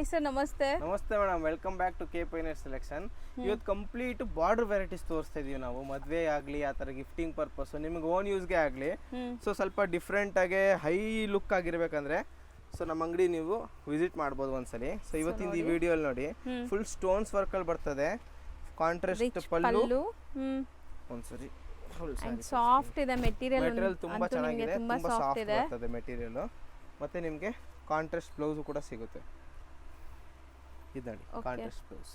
Sir ನಮಸ್ತೆ. ನಮಸ್ತೆ madam, welcome back to K ಪೈನರ್ ಸೆಲೆಕ್ಷನ್. ಇವತ್ತು ಕಂಪ್ಲೀಟ್ ಬಾರ್ಡರ್ ವೆರೈಟೀಸ್ ತೋರಿಸ್ತಾ ಇದೀವಿ ನಾವು. ಮದುವೆ ಆಗಲಿ ಆ ಥರ ಗಿಫ್ಟಿಂಗ್ ಪರ್ಪಸ್ ನಿಮಗೆ ಓನ್ ಯೂಸ್ಗೆ ಆಗಲಿ, ಸೊ ಸ್ವಲ್ಪ ಡಿಫ್ರೆಂಟ್ ಆಗಿ ಹೈ ಲುಕ್ ಆಗಿರ್ಬೇಕಂದ್ರೆ ಸೊ ನಮ್ಮ ಅಂಗಡಿ ನೀವು ವಿಸಿಟ್ ಮಾಡ್ಬೋದು ಒಂದ್ಸಲಿ. ಸೊ ಇವತ್ತಿನ ಈ ವಿಡಿಯೋಲ್ಲಿ ನೋಡಿ ಫುಲ್ ಸ್ಟೋನ್ಸ್ ವರ್ಕ್ ಅಲ್ಲಿ ಬರ್ತದೆ. ಕಾಂಟ್ರಾಸ್ಟ್ ಪಲ್ಲು ಒಂದ್ಸರಿ ಸಾಫ್ಟ್ ಇದೆ ಮೆಟೀರಿಯಲ್ ತುಂಬಾ ಚೆನ್ನಾಗಿದೆ, ತುಂಬಾ ಸಾಫ್ಟ್ ಬರ್ತದೆ ಮೆಟೀರಿಯಲ್. ಮತ್ತೆ ನಿಮಗೆ ಕಾಂಟ್ರಾಸ್ಟ್ ಬ್ಲೌಸ್ ಕೂಡ ಸಿಗುತ್ತೆ. ಇದಡಿ contrast blouse.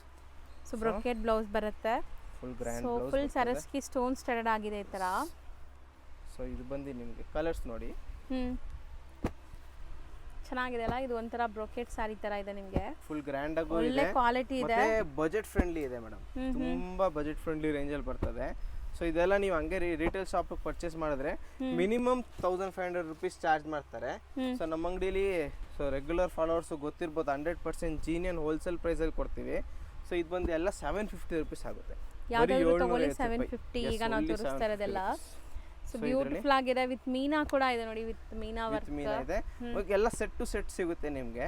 So brocade blouse ಬರುತ್ತೆ. Full grand blouse. Full Swarovski stone stud ಆಗಿದೆ ಈ ತರ. ಸೊ ಇದು ಬಂದು ನಿಮಗೆ ಕಲರ್ಸ್ ನೋಡಿ. ಚೆನ್ನಾಗಿದೆ ಅಲ್ಲ, ಇದು ಒಂಥರ ಬ್ರೊಕೆಟ್ ಸಾರಿ ತರ ಇದೆ. ನಿಮಗೆ ಫುಲ್ ಗ್ರ್ಯಾಂಡ್ ಆಗಿ ಒಳ್ಳೆ ಕ್ವಾಲಿಟಿ ಇದೆ, ಮತ್ತೆ ಬಜೆಟ್ ಫ್ರೆಂಡ್ಲಿ ಇದೆ ಮೇಡಮ್. ತುಂಬಾ ಬಜೆಟ್ ಫ್ರೆಂಡ್ಲಿ ರೇಂಜ್ ಅಲ್ಲಿ ಬರ್ತದೆ. ಸೊ ಇದೆಲ್ಲ ನೀವು ಹಂಗೆ ರಿಟೇಲ್ ಶಾಪ್ ಪರ್ಚೇಸ್ ಮಾಡಿದ್ರೆ ಮಿನಿಮಮ್ 1500 ರುಪೀಸ್ ಚಾರ್ಜ್ ಮಾಡ್ತಾರೆ. ಸೊ ನಮ್ಮ ಅಂಗಡಿಲಿ ಸೊ ರೆಗ್ಯುಲರ್ ಫಾಲೋವರ್ಸ್ ಗೊತ್ತಿರ್ಬೋದು, 100% ಜೀನಿಯನ್ ಹೋಲ್ಸೇಲ್ ಪ್ರೈಸ್ ಅಲ್ಲಿ ಕೊಡ್ತೀವಿ. ಸೊ ಇದು ಬಂದು ಎಲ್ಲ 750 ರುಪೀಸ್ ಆಗುತ್ತೆ. ಯಾವ್ದಾದ್ರು ತಗೊಳ್ಳಿ 750. ಈಗ ನಾವು ತೋರಿಸ್ತಾ ಇರೋದೆಲ್ಲ ಸೊ ಬ್ಯೂಟಿಫುಲ್ ಆಗಿದೆ. ವಿತ್ ಮೀನಾ ಕೂಡ ಇದೆ ನೋಡಿ, ವಿತ್ ಮೀನಾ ವರ್ಕ್ ಇದೆ. ಎಲ್ಲ ಸೆಟ್ ಟು ಸೆಟ್ ಸಿಗುತ್ತೆ ನಿಮಗೆ.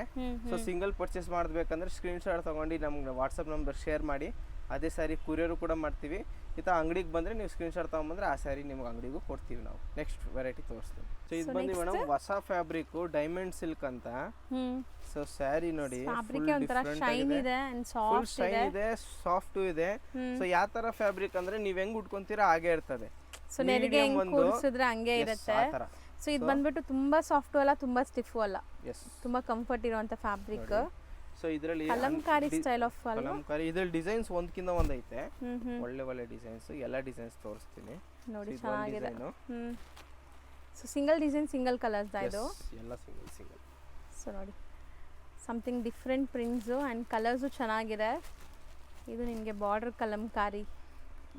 ಸೊ ಸಿಂಗಲ್ ಪರ್ಚೇಸ್ ಮಾಡಬೇಕಂದ್ರೆ ಸ್ಕ್ರೀನ್ ಶಾಟ್ ತಗೊಂಡು ನಮ್ಗೆ ವಾಟ್ಸಪ್ ನಂಬರ್ ಶೇರ್ ಮಾಡಿ. ಅದೇ ಸ್ಯಾರಿ ಕುರಿಯರು ಕೂಡ ಮಾಡ್ತೀವಿ. ಇತ್ತ ಅಂಗಡಿಗೆ ಬಂದರೆ ನೀವು ಸ್ಕ್ರೀನ್ ಶಾಟ್ ತೊಗೊಂಬಂದ್ರೆ ಆ ಸ್ಯಾರಿ ನಿಮ್ಗೆ ಅಂಗಡಿಗೂ ಕೊಡ್ತೀವಿ ನಾವು. ನೆಕ್ಸ್ಟ್ ವೆರೈಟಿ ತೋರಿಸ್ತೀವಿ. ಸೊ ಇದು ಬಂದು ಮೇಡಮ್ ಹೊಸ ಫ್ಯಾಬ್ರಿಕ್ ಡೈಮಂಡ್ ಸಿಲ್ಕ್ ಅಂತ. ಸೊ ಸ್ಯಾರಿ ನೋಡಿ ಫುಲ್ ಶೈನ್ ಇದೆ, ಸಾಫ್ಟ್ ಇದೆ. ಸೊ ಯಾವ ತರ ಫ್ಯಾಬ್ರಿಕ್ ಅಂದ್ರೆ ನೀವ್ ಹೆಂಗ್ ಉಟ್ಕೊಂತೀರಾ ಹಾಗೆ ಇರ್ತದೆ. ಸೊ ನೆರಿಗೆ ಹೆಂಗ್ ಕೂರಿಸಿದ್ರೆ ಹಂಗೆ ಇರುತ್ತೆ. ಸೊ ಇದು ಬಂದ್ಬಿಟ್ಟು ತುಂಬಾ ಸಾಫ್ಟ್ ಅಲ್ಲ, ತುಂಬಾ ಸ್ಟಿಫ್ ಅಲ್ಲ, ತುಂಬಾ ಕಂಫರ್ಟ್ ಇರುವಂತ ಫ್ಯಾಬ್ರಿಕ್. ಸೊ ಇದರಲ್ಲಿ ಕಲಂಕಾರಿ ಸ್ಟೈಲ್ ಆಫ್ ಕಲಂಕಾರಿ. ಇದ್ರಲ್ಲಿ ಡಿಸೈನ್ಸ್ ಒಂದಕ್ಕಿಂತ ಒಂದ್ ಐತೆ. ಒಳ್ಳೆ ಡಿಸೈನ್ಸ್, ಎಲ್ಲ ಡಿಸೈನ್ಸ್ ತೋರಿಸ್ತೀನಿ ನೋಡಿ. ಚೆನ್ನಾಗಿದೆ. So single design single colours ಇದು ಎಲ್ಲ ಸಿಂಗಲ್. ಸೊ ನೋಡಿ something different prints and colours ಚೆನ್ನಾಗಿದೆ. ಇದು ನಿಮಗೆ ಬಾರ್ಡರ್ ಕಲಂಕಾರಿ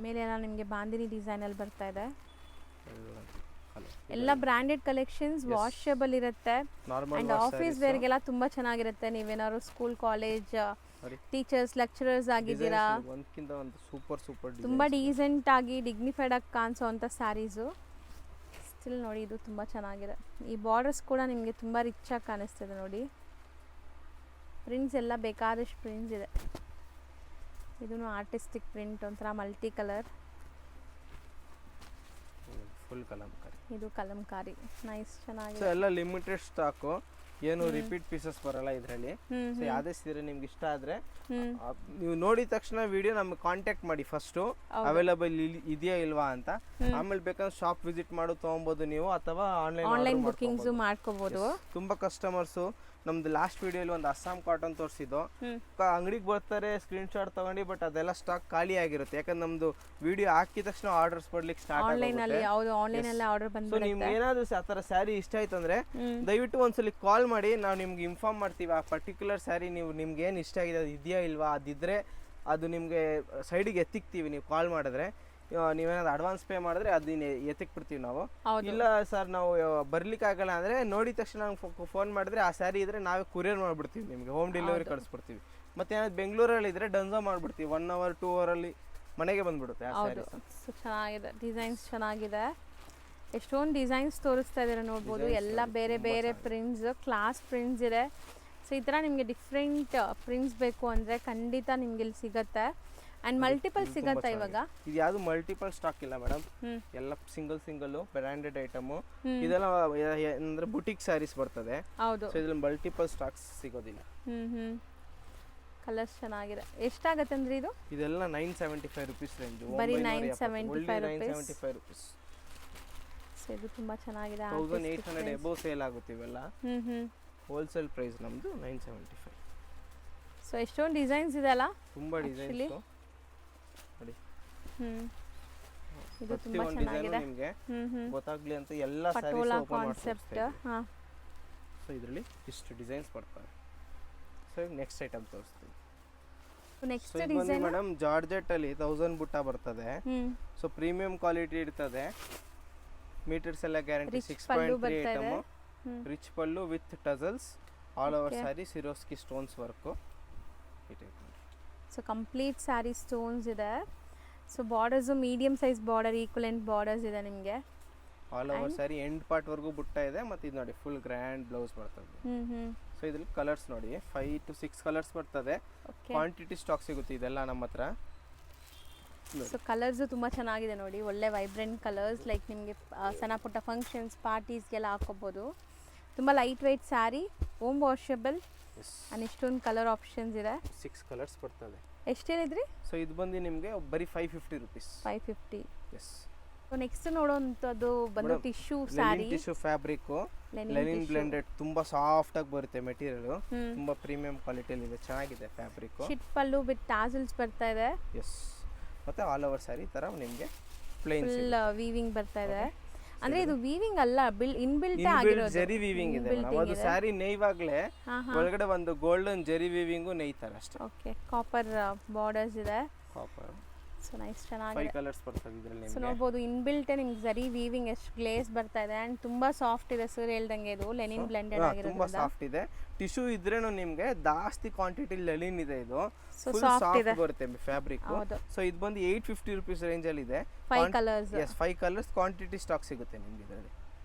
ಮೇಲೆ ಎಲ್ಲ ನಿಮಗೆ ಬಾಂದಿನಿ ಡಿಸೈನ್ ಅಲ್ಲಿ ಬರ್ತಾ ಇದೆ. ಎಲ್ಲ ಬ್ರಾಂಡೆಡ್ ಕಲೆಕ್ಷನ್ಸ್, ವಾಷಬಲ್ ಇರುತ್ತೆ ಅಂಡ್ ಆಫೀಸ್ ವೇರ್ಗೆಲ್ಲ ತುಂಬಾ ಚೆನ್ನಾಗಿರುತ್ತೆ. ನೀವೇನಾದ್ರು ಸ್ಕೂಲ್ ಕಾಲೇಜ್ ಟೀಚರ್ಸ್ ಲೆಕ್ಚರರ್ಸ್ ಆಗಿದ್ದೀರಾ, ತುಂಬಾ ಡೀಸೆಂಟ್ ಆಗಿ ಡಿಗ್ನಿಫೈಡ್ ಆಗಿ ಕಾಣಿಸೋವಂಥ ಸ್ಯಾರೀಸು. ಸ್ಟಿಲ್ ನೋಡಿ ಇದು ತುಂಬ ಚೆನ್ನಾಗಿದೆ. ಈ ಬಾರ್ಡರ್ಸ್ ಕೂಡ ನಿಮಗೆ ತುಂಬ ರಿಚ್ ಆಗಿ ಕಾಣಿಸ್ತಿದೆ ನೋಡಿ. ಪ್ರಿಂಟ್ಸ್ ಎಲ್ಲ ಬೇಕಾದಷ್ಟು ಪ್ರಿಂಟ್ಸ್ ಇದೆ. ಇದೂ ಆರ್ಟಿಸ್ಟಿಕ್ ಪ್ರಿಂಟ್, ಒಂಥರ ಮಲ್ಟಿ ಕಲರ್. ಫುಲ್ ಕಲಂಕಾರಿ. ಇದು ಕಲಂಕಾರಿ ನೈಸ್, ಚೆನ್ನಾಗಿದೆ. ಎಲ್ಲ ಲಿಮಿಟೆಡ್ ಸ್ಟಾಕ್, ಏನು ರಿಪೀಟ್ ಪೀಸಸ್ ಬರಲ್ಲ ಇದರಲ್ಲಿ. ಸೊ ಯಾವುದೇ ಸೀರೆ ನಿಮ್ಗೆ ಇಷ್ಟ ಆದ್ರೆ ನೀವು ನೋಡಿದ ತಕ್ಷಣ ವಿಡಿಯೋ ನಮ್ಗೆ ಕಾಂಟ್ಯಾಕ್ಟ್ ಮಾಡಿ ಫಸ್ಟ್, ಅವೈಲಬಲ್ ಇದೆಯಾ ಇಲ್ವಾ ಅಂತ. ಆಮೇಲೆ ಬೇಕಾದ್ರೆ ಶಾಪ್ ವಿಸಿಟ್ ಮಾಡು ತಗೊಬೋದು ನೀವು, ಅಥವಾ ಆನ್ಲೈನ್ ಬುಕಿಂಗ್ಸ್ ಮಾಡ್ಕೋಬಹುದು. ತುಂಬಾ ಕಸ್ಟಮರ್ಸ್ ನಮ್ದು ಲಾಸ್ಟ್ ವಿಡಿಯೋಲಿ ಒಂದು ಅಸ್ಸಾಂ ಕಾಟನ್ ತೋರಿಸಿದ್ದು. ಅಂಗಡಿಗೆ ಬರ್ತಾರೆ ಸ್ಕ್ರೀನ್ ಶಾಟ್ ತಗೊಂಡು, ಬಟ್ ಅದೆಲ್ಲ ಸ್ಟಾಕ್ ಖಾಲಿ ಆಗಿರುತ್ತೆ. ಯಾಕಂದ್ರೆ ನಮ್ದು ವಿಡಿಯೋ ಹಾಕಿದ ತಕ್ಷಣ ಆರ್ಡರ್ಸ್ ಬರ್ಲಿಕ್ಕೆ ಸ್ಟಾರ್ಟ್ ಆಗುತ್ತೆ. ಸೊ ನಿಮ್ಗೆ ಏನಾದ್ರು ಆ ಥರ ಸ್ಯಾರಿ ಇಷ್ಟ ಆಯ್ತು ಅಂದ್ರೆ ದಯವಿಟ್ಟು ಒಂದ್ಸಲಿ ಕಾಲ್ ಮಾಡಿ, ನಾವು ನಿಮ್ಗೆ ಇನ್ಫಾರ್ಮ್ ಮಾಡ್ತೀವಿ. ಆ ಪರ್ಟಿಕ್ಯುಲರ್ ಸ್ಯಾರಿ ನಿಮ್ಗೆ ಏನು ಇಷ್ಟ ಆಗಿದೆ, ಅದು ಇದೆಯಾ ಇಲ್ವಾ, ಅದಿದ್ರೆ ಅದು ನಿಮಗೆ ಸೈಡಿಗೆ ಎತ್ತಿಕ್ತೀವಿ. ನೀವು ಕಾಲ್ ಮಾಡಿದ್ರೆ, ನೀವೇನಾದ್ರು ಅಡ್ವಾನ್ಸ್ ಪೇ ಮಾಡಿದ್ರೆ ಅದನ್ನ ಎತ್ತಿಕ್ ಬಿಡ್ತೀವಿ ನಾವು. ಇಲ್ಲ ಸರ್ ನಾವು ಬರ್ಲಿಕ್ಕೆ ಆಗಲ್ಲ ಅಂದ್ರೆ ನೋಡಿದ ತಕ್ಷಣ ಫೋನ್ ಮಾಡಿದ್ರೆ ಆ ಸ್ಯಾರಿ ಇದ್ರೆ ನಾವೇ ಕೊರಿಯರ್ ಮಾಡ್ಬಿಡ್ತೀವಿ, ನಿಮಗೆ ಹೋಮ್ ಡೆಲಿವರಿ ಕಳಿಸ್ಬಿಡ್ತೀವಿ. ಮತ್ತೆ ಏನಾದ್ರು ಬೆಂಗಳೂರಲ್ಲಿ ಇದ್ರೆ ಡನ್ಸೋ ಮಾಡ್ಬಿಡ್ತೀವಿ, 1 hour 2 hour ಅಲ್ಲಿ ಮನೆಗೆ ಬಂದ್ಬಿಡುತ್ತೆ ಆ ಸ್ಯಾರಿ. ಚೆನ್ನಾಗಿದೆ, ಡಿಸೈನ್ಸ್ ಚೆನ್ನಾಗಿದೆ. ಎಷ್ಟೊಂದು ಡಿಸೈನ್ಸ್ ತೋರಿಸ್ತಾ ಇದ್ದಾರೆ ನೋಡ್ಬೋದು. ಎಲ್ಲ ಬೇರೆ ಬೇರೆ ಪ್ರಿಂಟ್ಸ್, ಕ್ಲಾಸ್ ಪ್ರಿಂಟ್ಸ್ ಇದೆ. ಸೊ ಈ ಥರ ನಿಮಗೆ ಡಿಫ್ರೆಂಟ್ ಪ್ರಿಂಟ್ಸ್ ಬೇಕು ಅಂದರೆ ಖಂಡಿತ ನಿಮ್ಗೆ ಇಲ್ಲಿ ಸಿಗುತ್ತೆ. ಅಂಡ್ ಮಲ್ಟಿಪಲ್ ಸಿಗತ್ತಾ ಇವಾಗ? ಇದು ಯಾವುದು ಮಲ್ಟಿಪಲ್ ಸ್ಟಾಕ್ ಇಲ್ಲ ಮೇಡಮ್, ಎಲ್ಲ ಸಿಂಗಲ್ ಬ್ರಾಂಡೆಡ್ ಐಟಮ್. ಇದೆಲ್ಲ ಅಂದ್ರೆ ಬುಟಿಕ್ ಸ್ಯಾರೀಸ್ ಬರ್ತದೆ. ಹೌದು. ಸೊ ಇದ್ರಲ್ಲಿ ಮಲ್ಟಿಪಲ್ ಸ್ಟಾಕ್ಸ್ ಸಿಗೋದಿಲ್ಲ. ಕಲರ್ಸ್ ಚೆನ್ನಾಗಿದೆ. ಎಷ್ಟಾಗತ್ತೆ ಅಂದ್ರೆ ಇದು? ಇದೆಲ್ಲ 975 ರುಪೀಸ್ ರೇಂಜ್. ಬರೀ 975 ರುಪೀಸ್. ಸೊ ಇದು ತುಂಬಾ ಚೆನ್ನಾಗಿದೆ. 1800 ಎಬೋ ಸೇಲ್ ಆಗುತ್ತೆ ಇವೆಲ್ಲ. ಹೋಲ್ಸೇಲ್ ಪ್ರೈಸ್ ನಮ್ದು 975. ಸೊ ಎಷ್ಟೊಂದು ಡಿಸೈನ್ಸ್ ಇದೆ ಅಲ್ಲ, ತುಂಬಾ ಡಿಸೈನ್ಸ್ ನೋಡಿ. ಇದು ತುಂಬಾ ಚೆನ್ನಾಗಿದೆ, ನಿಮಗೆ ಗೊತ್ತಾಗ್ಲಿ ಅಂತ ಎಲ್ಲ ಸ್ಯಾರೀಸ್ ಓಪನ್ ಕಾನ್ಸೆಪ್ಟ್. ಸೊ ಇದರಲ್ಲಿ ಇಷ್ಟು ಡಿಸೈನ್ಸ್ ಬರ್ತವೆ. ಸೊ ನೆಕ್ಸ್ಟ್ ಐಟಮ್ ತೋರಿಸ್ತೀನಿ. ನೆಕ್ಸ್ಟ್ ಡಿಸೈನ್ ಮೇಡಮ್ ಜಾರ್ಜೆಟ್ ಅಲ್ಲಿ 1000 ಬುಟ್ಟ ಬರ್ತದೆ. ಸೊ ಪ್ರೀಮಿಯಂ ಕ್ವಾಲಿಟಿ ಇರ್ತದೆ. ಮೀಟರ್ಸ್ ಎಲ್ಲ guarantee. 6.3 item, rich pallu with tassels, all over sari Swarovski stones work. So complete sari stones ಇದೆ. So borders medium size border, equivalent borders ಇದೆ ನಿಮಗೆ. All over sari end part ವರೆಗೂ ಬುಟ್ಟ ಇದೆ. ಮತ್ತೆ ಇದು ನೋಡಿ ಫುಲ್ ಗ್ರ್ಯಾಂಡ್ ಬ್ಲೌಸ್ ಬರ್ತದೆ. ಸೊ ಇದ್ರಲ್ಲಿ ಕಲರ್ಸ್ ನೋಡಿ 5 to 6 ಕಲರ್ಸ್ ಬರ್ತದೆ. ಕ್ವಾಂಟಿಟಿ ಸ್ಟಾಕ್ ಸಿಗುತ್ತೆ ಇದೆಲ್ಲ ನಮ್ಮ ಹತ್ರ. ಸೊ ಕಲರ್ಸು ತುಂಬ ಚೆನ್ನಾಗಿದೆ ನೋಡಿ, ಒಳ್ಳೆ ವೈಬ್ರೆಂಟ್ ಕಲರ್ಸ್, ಲೈಕ್ ನಿಮಗೆ ಸಣ್ಣ ಪುಟ್ಟ ಫಂಕ್ಷನ್ಸ್ ಪಾರ್ಟೀಸ್ಗೆಲ್ಲ ಹಾಕೋಬೋದು. ತುಂಬ light weight sari, home washable and ಇಷ್ಟೊಂದು ಕಲರ್ ಆಪ್ಷನ್ಸ್ ಇದೆ. 6 ಕಲರ್ಸ್ ಬರ್ತದೆ. ಎಷ್ಟು ಹೇಳಿದ್ರಿ? ಸೊ ಇದು ಬಂದು ನಿಮಗೆ ಬರೀ 550 rupees. 550. ಎಸ್. ಸೊ ನೆಕ್ಸ್ಟ್ ನೋಡೋವಂಥದ್ದು ಬಂದು tissue sari, tissue fabric, Lenin blended, ತುಂಬಾ ಸಾಫ್ಟ್ ಆಗಿ ಬರುತ್ತೆ ಮೆಟೀರಿಯಲ್, ತುಂಬಾ ಪ್ರೀಮಿಯಂ ಕ್ವಾಲಿಟಿಯಲ್ಲಿ ಇದೆ, ಚೆನ್ನಾಗಿದೆ fabric. Shit pallu with tassels ಬರ್ತಾ ಇದೆ. ಎಸ್. ಮತ್ತೆ ಆಲ್ ಓವರ್ ಸ್ಯಾರಿ ತರ ನಿಮಗೆ ಪ್ಲೇನ್ ಫುಲ್ ವೀವಿಂಗ್ ಬರ್ತಾ ಇದೆ. ಅಂದ್ರೆ ಇದು ವೀವಿಂಗ್ ಅಲ್ಲ, ಇನ್ಬಿಲ್ಟ್ ಆಗಿರೋದು ಜರಿ ವೀವಿಂಗ್ ಇದೆ ಮೇಡಮ್. ಅದು ಸ್ಯಾರಿ ನೇಯ್ವಾಗ್ಲೇ ಒಳಗಡೆ ಒಂದು ಗೋಲ್ಡನ್ ಜರಿ ವೀವಿಂಗ್ ನೇಯ್ತಾರೆ ಅಷ್ಟೇ. ಓಕೆ, ಕಾಪರ್ ಬಾರ್ಡರ್ಸ್ ಇದೆ. ಕಾಪರ್. ಸೊ ನೈಸ್, ಚೆನ್ನಾಗಿದೆ. 5 ಕಲರ್ಸ್ ಬರ್ತದೆ ಇದರಲ್ಲಿ ನಿಮಗೆ. ಸೊ ನೋಡಬಹುದು ಇನ್ಬಿಲ್ಟ್ ನಿಮ್ಗೆ ಜರಿ ವೀವಿಂಗ್ ಎಷ್ಟು ಗ್ಲೇಸ್ ಬರ್ತಾ ಇದೆ ಅಂಡ್ ತುಂಬಾ ಸಾಫ್ಟ್ ಇದೆ ಸರ್ ಹೇಳ್ದಂಗೆ. ಇದು ಲೆನಿನ್ ಬ್ಲೆಂಡೆಡ್ ಆಗಿರೋದ್ರಿಂದ ತುಂಬಾ ಸಾಫ್ಟ್ ಇದೆ. ಟಿಶ್ಯೂ ಇದ್ರೇನು ನಿಮಗೆ ಜಾಸ್ತಿ ಕ್ವಾಂಟಿಟಿ ಲೆನಿನ್ ಇದೆ. ಇದು ಸೊ ಫುಲ್ ಸಾಫ್ಟ್ ಬರುತ್ತೆ ಫ್ಯಾಬ್ರಿಕ್. ಸೊ ಇದು ಬಂದು 850 rupees ರೇಂಜ್ ಅಲ್ಲಿ ಇದೆ. 5 colours. Yes, 5 colours quantity stock ಸಿಗುತ್ತೆ ನಿಮಗೆ ಇದರಲ್ಲಿ.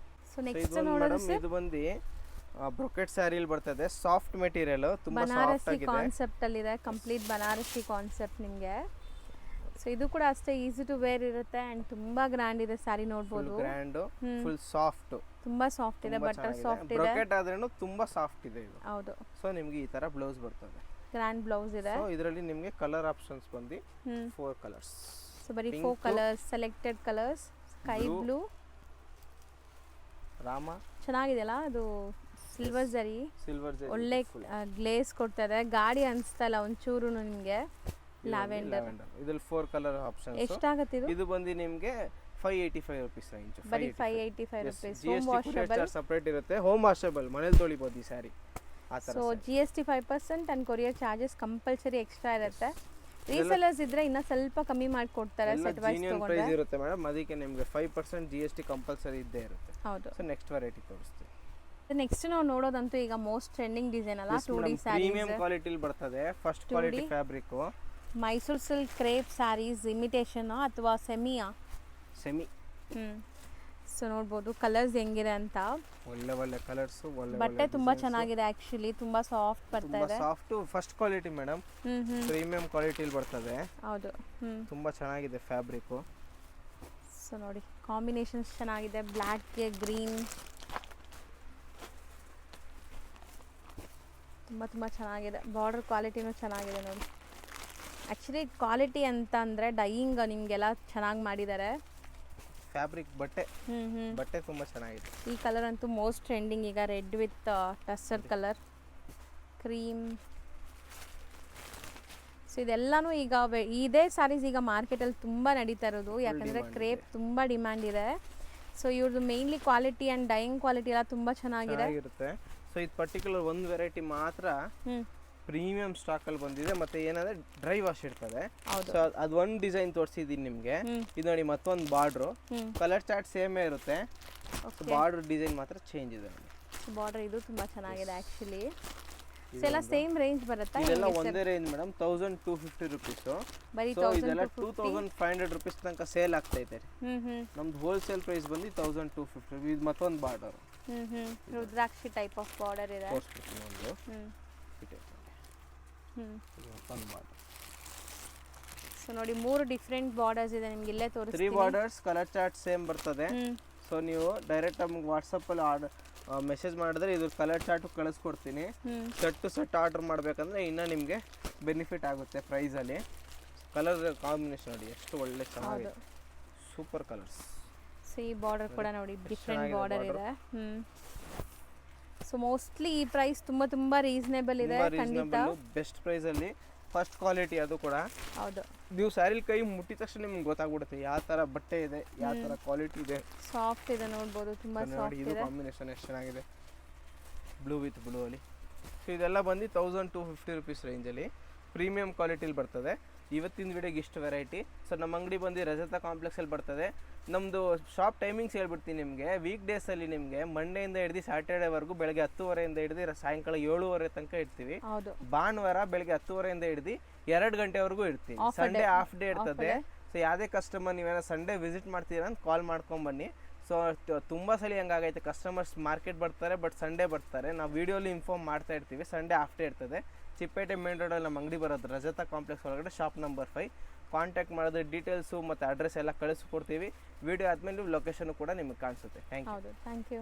ಸೊ ನೆಕ್ಸ್ಟ್ ನೋಡೋಣ ಸರ್, ಇದು ಬಂದು ಬ್ರೊಕೆಟ್ ಸ್ಯಾರಿಲ್ ಬರ್ತದೆ, ಸಾಫ್ಟ್ ಮೆಟೀರಿಯಲ್, ತುಂಬಾ ಸಾಫ್ಟ್ ಆಗಿದೆ. ಕಾನ್ಸೆಪ್ಟ್ ಅಲ್ಲಿ ಇದೆ, ಕಂಪ್ಲೀಟ್ ಬನಾರಸಿ ಕಾನ್ಸೆಪ್ಟ್ ನಿಮಗೆ. ಸೊ ಇದು ಕೂಡ ಅಷ್ಟೇ ಈಸಿ ಟು ವೇರ್ ಇರುತ್ತೆ ಅಂಡ್ ತುಂಬಾ ಗ್ರ್ಯಾಂಡ್ ಇದೆ ಸ್ಯಾರಿ. ನೋಡಬಹುದು ಗ್ರ್ಯಾಂಡ್, ಫುಲ್ ಸಾಫ್ಟ್, ತುಂಬಾ ಸಾಫ್ಟ್ ಇದೆ, ಬಟರ್ ಸಾಫ್ಟ್ ಇದೆ. ಬ್ರೊಕೆಟ್ ಆದ್ರೇನು ತುಂಬಾ ಸಾಫ್ಟ್ ಇದೆ ಇದು. ಹೌದು. ಸೊ ನಿಮಗೆ ಈ ತರ ಬ್ಲೌಸ್ ಬರ್ತದೆ, ಗ್ರ್ಯಾಂಡ್ ಬ್ಲೌಸ್ ಇದೆ. ಸೊ ಇದರಲ್ಲಿ ನಿಮಗೆ ಕಲರ್ ಆಪ್ಷನ್ಸ್ ಬಂದು 4 ಕಲರ್ಸ್. ಸೊ ಬರೀ 4 colours, selected colours. Sky blue, ರಾಮ, ಚೆನ್ನಾಗಿದೆಯಲ್ಲ ಅದು, ಸಿಲ್ವರ್ ಜರಿ, ಒಳ್ಳೆ ಗ್ಲೇಸ್ ಕೊಡ್ತಾ ಇದೆ. ಗಾಡಿ ಅನಿಸ್ತಾ ಇಲ್ಲ ಒಂಚೂರು ನಿಮಗೆ. ಲ್ಯಾವೆಂಡರ್, ಇದರಲ್ಲಿ 4 ಕಲರ್ ಆಪ್ಷನ್ಸ್. ಎಷ್ಟಾಗುತ್ತೆ ಇದು? ಇದು ಬಂದು ನಿಮಗೆ 585 rupees ರೇಂಜ್. ಬರೀ 585 rupees. ಹೋಮ್ ವಾಷಬಲ್ ಸೆಪರೇಟ್ ಇರುತ್ತೆ. ಹೋಮ್ ವಾಷಬಲ್, ಮನೇಲಿ ತೊಳಿಬಹುದು ಈ ಸ್ಯಾರಿ ಆ ತರ. So GST 5% and courier charges compulsory extra ಇರುತ್ತೆ. ರೀಸೆಲ್ಲರ್ಸ್ ಇದ್ರೆ ಇನ್ನ ಸ್ವಲ್ಪ ಕಮ್ಮಿ ಮಾಡಿ ಕೊಡ್ತಾರೆ ಸೆಟ್ ವೈಸ್ ತಗೊಂಡ್ರೆ. ಪ್ರೈಸ್ ಇರುತ್ತೆ ಮೇಡಮ್, ಅದಕ್ಕೆ ನಿಮಗೆ 5% GST ಕಂಪಲ್ಸರಿ ಇದ್ದೇ ಇರುತ್ತೆ. ಹೌದು. ಸೊ ನೆಕ್ಸ್ಟ್ ವೆರೈಟಿ ತೋರಿಸ್ತೀವಿ. ನೆಕ್ಸ್ಟ್ ನಾವು ನೋಡೋದಂತೂ ಈಗ ಮೋಸ್ಟ್ ಟ್ರೆಂಡಿಂಗ್ ಡಿಸೈನ್ ಅಲ್ಲ, 2D ಸ್ಯಾರೀಸ್. ಪ್ರೀಮಿಯಂ ಕ್ವಾಲಿಟಿಲಿ ಬರ್ತದೆ, first quality fabric. Mysuru silk crepe saris, imitation ಅಥವಾ ಸೆಮಿಯಾ? ಸೆಮಿ. ಸೊ ನೋಡ್ಬೋದು ಕಲರ್ಸ್ ಹೆಂಗಿದೆ ಅಂತ. ಒಳ್ಳೆ ಒಳ್ಳೆ ಕಲರ್ಸ್, ಒಳ್ಳೆ ಬಟ್ಟೆ ತುಂಬಾ ಚೆನ್ನಾಗಿದೆ ಆಕ್ಚುಲಿ, ತುಂಬಾ ಸಾಫ್ಟ್ ಬರ್ತಾ ಇದೆ. Soft first quality madam, premium ಕ್ವಾಲಿಟಿಲಿ ಬರ್ತದೆ. ಹೌದು. ತುಂಬಾ ಚೆನ್ನಾಗಿದೆ ಫ್ಯಾಬ್ರಿಕ್. ಸೊ ನೋಡಿ ಕಾಂಬಿನೇಷನ್ಸ್ ಚೆನ್ನಾಗಿದೆ, ಬ್ಲ್ಯಾಕ್ ಗೆ ಗ್ರೀನ್, ತುಂಬ ಚೆನ್ನಾಗಿದೆ. ಬಾರ್ಡರ್ ಕ್ವಾಲಿಟಿನೂ ಚೆನ್ನಾಗಿದೆ ನೋಡಿ. ಆ್ಯಕ್ಚುಲಿ ಕ್ವಾಲಿಟಿ ಅಂತ ಅಂದರೆ ಡೈಯಿಂಗ್ ನಿಮಗೆಲ್ಲ ಚೆನ್ನಾಗಿ ಮಾಡಿದ್ದಾರೆ. ಫ್ಯಾಬ್ರಿಕ್, ಬಟ್ಟೆ ತುಂಬ ಚೆನ್ನಾಗಿದೆ. ಈ ಕಲರ್ ಅಂತೂ ಮೋಸ್ಟ್ ಟ್ರೆಂಡಿಂಗ್ ಈಗ, red with tussar colour, cream. So ಇದೆಲ್ಲನೂ ಈಗ ಇದೇ ಸ್ಯಾರೀಸ್ ಈಗ ಮಾರ್ಕೆಟಲ್ಲಿ ತುಂಬ ನಡೀತಾ ಇರೋದು, ಯಾಕಂದರೆ ಕ್ರೇಪ್ ತುಂಬ ಡಿಮ್ಯಾಂಡ್ ಇದೆ. ಸೊ ಇವ್ರದ್ದು mainly quality and dyeing quality ಎಲ್ಲ ತುಂಬ ಚೆನ್ನಾಗಿರುತ್ತೆ. ಸೊ ಇದು ಪರ್ಟಿಕ್ಯುಲರ್ ಒಂದು ವೆರೈಟಿ ಮಾತ್ರ ಪ್ರೀಮಿಯಂ ಸ್ಟಾಕ್ ಅಲ್ಲಿ ಬಂದಿದೆ. ಮತ್ತೆ ಏನಂದ್ರೆ ಡ್ರೈ ವಾಶ್ ಇರ್ತದೆ. ಸೊ ಅದು ಒಂದು ಡಿಸೈನ್ ತೋರಿಸಿದೀನಿ ನಿಮಗೆ. ಇದು ನೋಡಿ ಮತ್ತೊಂದು ಬಾರ್ಡ್ರು, ಕಲರ್ ಚಾರ್ಟ್ ಸೇಮೇ ಇರುತ್ತೆ, ಬಾರ್ಡರ್ ಡಿಸೈನ್ ಮಾತ್ರ ಚೇಂಜ್ ಇದೆ. ಬಾರ್ಡರ್ ಇದು ತುಂಬಾ ಚೆನ್ನಾಗಿದೆ ಆಕ್ಚುಲಿ. ಎಲ್ಲ ಸೇಮ್ ರೇಂಜ್ ಬರುತ್ತಾ? ಇದೆಲ್ಲ ಒಂದೇ ರೇಂಜ್ ಮೇಡಮ್, 1250 rupees. ಬರೀ ಸೊ ಇದೆಲ್ಲ 2500 rupees ತನಕ ಸೇಲ್ ಆಗ್ತಾ ಇದೆ. ನಮ್ದು ಹೋಲ್ಸೇಲ್ ಪ್ರೈಸ್ ಬಂದು 1250. ಇದು ಮತ್ತೊಂದು border, Rudrakshi type of border ಇದೆ. ಸೊ ನೋಡಿ 3 ಡಿಫರೆಂಟ್ ಬಾರ್ಡರ್ಸ್ ಇದೆ ನಿಮ್ಗೆ ಇಲ್ಲೇ ತೋರಿಸ್ತೀನಿ. 3 ಬಾರ್ಡರ್ಸ್, ಕಲರ್ ಚಾರ್ಟ್ ಸೇಮ್ ಬರ್ತದೆ. ಸೊ ನೀವು ಡೈರೆಕ್ಟ್ ನಮ್ಗೆ ವಾಟ್ಸಪ್ ಅಲ್ಲಿ ಆರ್ಡರ್ ಮೆಸೇಜ್ ಮಾಡಿದ್ರೆ ಇದ್ರ ಕಲರ್ ಚಾರ್ಟ್ ಕಳಿಸ್ಕೊಡ್ತೀನಿ. ಸೆಟ್ ಆರ್ಡರ್ ಮಾಡ್ಬೇಕಂದ್ರೆ ಇನ್ನ ನಿಮಗೆ ಬೆನಿಫಿಟ್ ಆಗುತ್ತೆ ಪ್ರೈಸ್ ಅಲ್ಲಿ. ಕಲರ್ ಕಾಂಬಿನೇಷನ್ ನೋಡಿ ಎಷ್ಟು ಒಳ್ಳೆ ಚೆನ್ನಾಗಿದೆ, ಸೂಪರ್ ಕಲರ್ಸ್. ಸೊ ಈ ಬಾರ್ಡರ್ ಕೂಡ ನೋಡಿ ಡಿಫರೆಂಟ್ ಬಾರ್ಡರ್ ಇದೆ. ಸೊ ಮೋಸ್ಟ್ಲಿ ಈ ಪ್ರೈಸ್ ತುಂಬಾ ರೀಸನೇಬಲ್ ಇದೆ, ಖಂಡಿತ ಬೆಸ್ಟ್ ಪ್ರೈಸ್ ಅಲ್ಲಿ ಫಸ್ಟ್ ಕ್ವಾಲಿಟಿ ಅದು ಕೂಡ. ಹೌದು. ನೀವು ಸ್ಯಾರಿ ಕೈ ಮುಟ್ಟಿದ ತಕ್ಷಣ ನಿಮ್ಗೆ ಗೊತ್ತಾಗ್ಬಿಡುತ್ತೆ ಯಾವ ತರ ಬಟ್ಟೆ ಇದೆ, ಯಾವ ತರ ಕ್ವಾಲಿಟಿ ಇದೆ. ಸಾಫ್ಟ್ ಇದೆ ನೋಡ್ಬೋದು, ತುಂಬಾ ಸಾಫ್ಟ್ ಇದೆ. ಇದು ಕಾಂಬಿನೇಷನ್ ಎಷ್ಟು ಚೆನ್ನಾಗಿದೆ, ಬ್ಲೂ ವಿತ್ ಬ್ಲೂ ಅಲ್ಲಿ. ಸೊ ಇದೆಲ್ಲ ಬಂದು 1250 rupees ರೇಂಜ್ ಅಲ್ಲಿ ಪ್ರೀಮಿಯಂ ಕ್ವಾಲಿಟಿಲಿ ಬರ್ತದೆ. ಇವತ್ತಿನ ವಿಡಿಯೋಗೆ ಇಷ್ಟು ವೆರೈಟಿ. ಸೊ ನಮ್ಮ ಅಂಗಡಿ ಬಂದು ರಜತ ಕಾಂಪ್ಲೆಕ್ಸ್ ಅಲ್ಲಿ ಬರ್ತದೆ. ನಮ್ಮದು ಶಾಪ್ ಟೈಮಿಂಗ್ಸ್ ಹೇಳ್ಬಿಡ್ತೀನಿ ನಿಮಗೆ. ವೀಕ್ ಡೇಸಲ್ಲಿ ನಿಮಗೆ ಮಂಡೆಯಿಂದ ಹಿಡಿದು ಸ್ಯಾಟರ್ಡೇವರೆಗೂ ಬೆಳಗ್ಗೆ 10:30 ಹಿಡಿದು ಸಾಯಂಕಾಲ 7:30 ತನಕ ಇರ್ತೀವಿ. ಭಾನುವಾರ ಬೆಳಗ್ಗೆ 10:30 ಹಿಡಿದು 2 ಗಂಟೆವರೆಗೂ ಇರ್ತೀವಿ. ಸಂಡೇ ಹಾಫ್ ಡೇ ಇರ್ತದೆ. ಸೊ ಯಾವುದೇ ಕಸ್ಟಮರ್ ನೀವೇನೋ ಸಂಡೇ ವಿಸಿಟ್ ಮಾಡ್ತೀರಾ ಅಂತ ಕಾಲ್ ಮಾಡ್ಕೊಂಬನ್ನಿ. ಸೊ ತುಂಬ ಸಲ ಹಂಗಾಗೈತೆ, ಕಸ್ಟಮರ್ಸ್ ಮಾರ್ಕೆಟ್ ಬರ್ತಾರೆ ಬಟ್ ಸಂಡೇ ಬರ್ತಾರೆ, ನಾವು ವೀಡಿಯೋಲಿ ಇನ್ಫಾರ್ಮ್ ಮಾಡ್ತಾ ಇರ್ತೀವಿ, ಸಂಡೇ ಆಫ್ಟೇ ಇರ್ತದೆ. ಚಿಕ್ಕಪೇಟೆ ಮೇನ್ ರೋಡಲ್ಲಿ ನಮ್ಮ ಅಂಗಡಿ ಬರೋದು, ರಜತ ಕಾಂಪ್ಲೆಕ್ಸ್ ಒಳಗಡೆ, ಶಾಪ್ ನಂಬರ್ 5. ಕಾಂಟ್ಯಾಕ್ಟ್ ಮಾಡಿದ್ರೆ ಡೀಟೇಲ್ಸು ಮತ್ತು ಅಡ್ರೆಸ್ ಎಲ್ಲ ಕಳಿಸ್ಕೊಡ್ತೀವಿ. ವೀಡಿಯೋ ಆದಮೇಲೆ ಲೊಕೇಶನ್ ಕೂಡ ನಿಮಗೆ ಕಾಣಿಸುತ್ತೆ. Thank you. ಹೌದು, ಥ್ಯಾಂಕ್ ಯು.